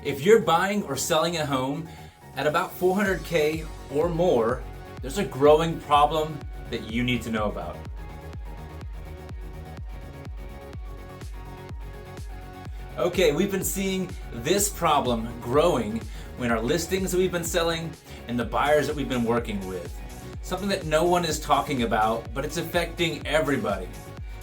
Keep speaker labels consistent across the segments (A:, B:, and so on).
A: If you're buying or selling a home at about 400K or more, there's a growing problem that you need to know about. Okay, we've been seeing this problem growing in our listings that we've been selling and the buyers that we've been working with. Something that no one is talking about, but it's affecting everybody.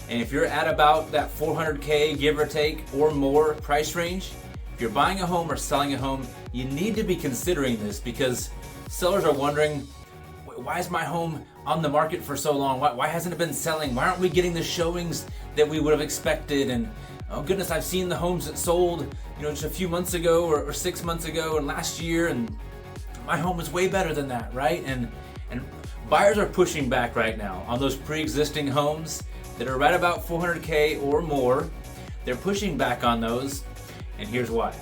A: And if you're at about that 400K, give or take, or more price range, if you're buying a home or selling a home, you need to be considering this because sellers are wondering, why is my home on the market for so long? Why hasn't it been selling? Why aren't we getting the showings that we would have expected? And oh goodness, I've seen the homes that sold, just a few months ago or 6 months ago and last year, and my home is way better than that, right? And buyers are pushing back right now on those pre-existing homes that are right about 400K or more. They're pushing back on those, and here's why.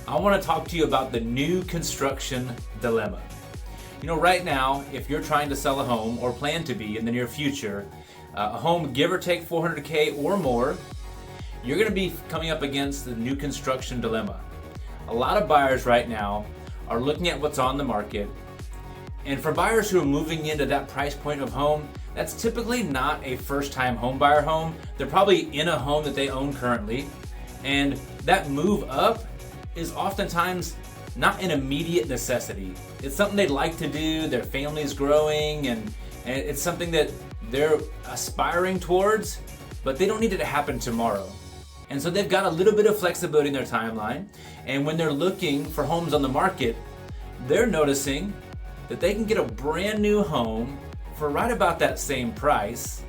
A: I want to talk to you about the new construction dilemma. Right now, if you're trying to sell a home or plan to be in the near future, a home give or take 400K or more, you're going to be coming up against the new construction dilemma. A lot of buyers right now are looking at what's on the market, and for buyers who are moving into that price point of home, that's typically not a first-time home buyer home. They're probably in a home that they own currently, and that move up is oftentimes not an immediate necessity. It's something they'd like to do, their family's growing, and it's something that they're aspiring towards, but they don't need it to happen tomorrow. And so they've got a little bit of flexibility in their timeline, and when they're looking for homes on the market, they're noticing that they can get a brand new home for right about that same price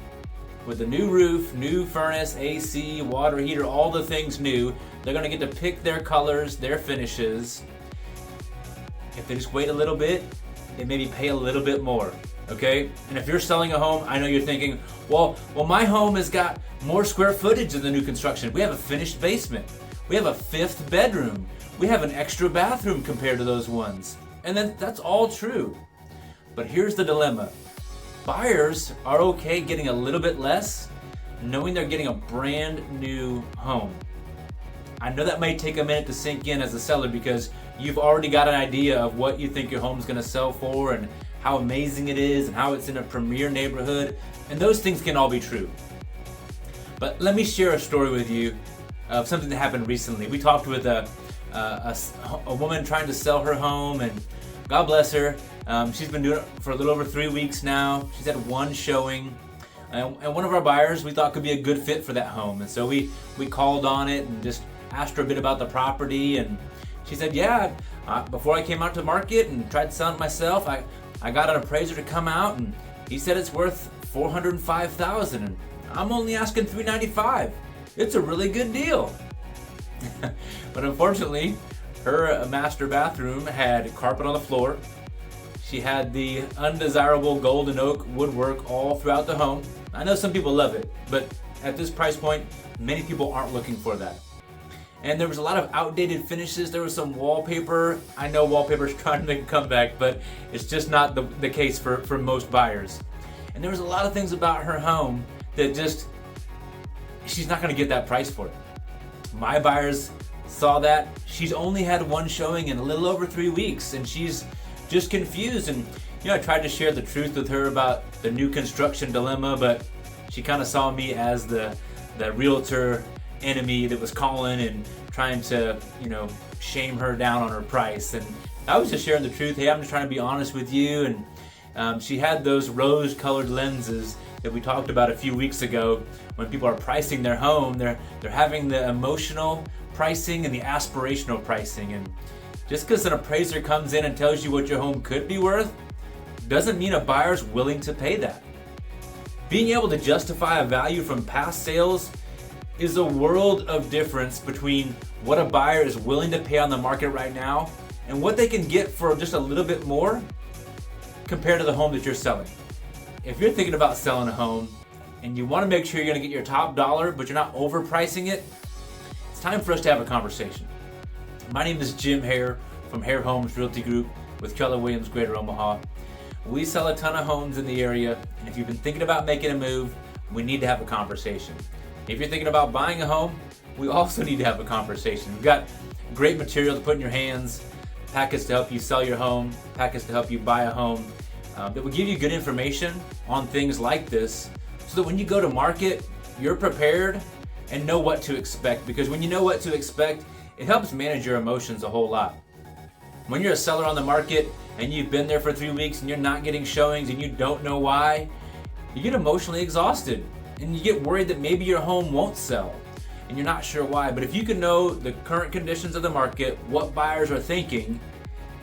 A: with a new roof, new furnace, AC, water heater, all the things new. They're gonna get to pick their colors, their finishes. If they just wait a little bit, they maybe pay a little bit more, okay? And if you're selling a home, I know you're thinking, well, my home has got more square footage than the new construction. We have a finished basement. We have a 5th bedroom. We have an extra bathroom compared to those ones. And then that's all true. But here's the dilemma. Buyers are okay getting a little bit less, knowing they're getting a brand new home. I know that may take a minute to sink in as a seller because you've already got an idea of what you think your home's gonna sell for and how amazing it is and how it's in a premier neighborhood, and those things can all be true. But let me share a story with you of something that happened recently. We talked with a woman trying to sell her home, and God bless her. She's been doing it for a little over 3 weeks now. She's had one showing, and one of our buyers we thought could be a good fit for that home. And so we called on it and just asked her a bit about the property, and she said, yeah, before I came out to market and tried to sell it myself, I got an appraiser to come out, and he said it's worth $405,000, and I'm only asking $395. It's a really good deal. But unfortunately, her master bathroom had carpet on the floor. She had the undesirable golden oak woodwork all throughout the home. I know some people love it, but at this price point, many people aren't looking for that. And there was a lot of outdated finishes. There was some wallpaper. I know wallpaper's trying to make a comeback, but it's just not the case for most buyers. And there was a lot of things about her home that she's not gonna get that price for it. My buyers saw that. She's only had one showing in a little over 3 weeks, and she's just confused. And I tried to share the truth with her about the new construction dilemma, but she kind of saw me as the realtor enemy that was calling and trying to, shame her down on her price. And I was just sharing the truth. Hey, I'm just trying to be honest with you. And she had those rose-colored lenses that we talked about a few weeks ago. When people are pricing their home, they're having the emotional pricing and the aspirational pricing. And just because an appraiser comes in and tells you what your home could be worth doesn't mean a buyer's willing to pay that. Being able to justify a value from past sales is a world of difference between what a buyer is willing to pay on the market right now and what they can get for just a little bit more compared to the home that you're selling. If you're thinking about selling a home and you want to make sure you're going to get your top dollar, but you're not overpricing it, it's time for us to have a conversation. My name is Jim Hare from Hare Homes Realty Group with Keller Williams Greater Omaha. We sell a ton of homes in the area, and if you've been thinking about making a move, we need to have a conversation. If you're thinking about buying a home, we also need to have a conversation. We've got great material to put in your hands, packets to help you sell your home, packets to help you buy a home, that will give you good information on things like this so that when you go to market, you're prepared and know what to expect. Because when you know what to expect, it helps manage your emotions a whole lot. When you're a seller on the market and you've been there for 3 weeks and you're not getting showings and you don't know why, you get emotionally exhausted and you get worried that maybe your home won't sell and you're not sure why. But if you can know the current conditions of the market, what buyers are thinking,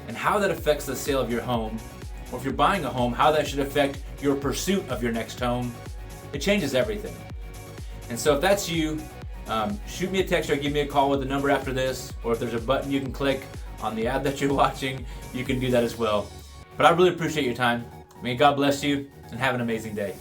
A: and how that affects the sale of your home, or if you're buying a home, how that should affect your pursuit of your next home, it changes everything. And so if that's you, shoot me a text or give me a call with the number after this, or if there's a button you can click on the ad that you're watching, you can do that as well. But I really appreciate your time. May God bless you and have an amazing day.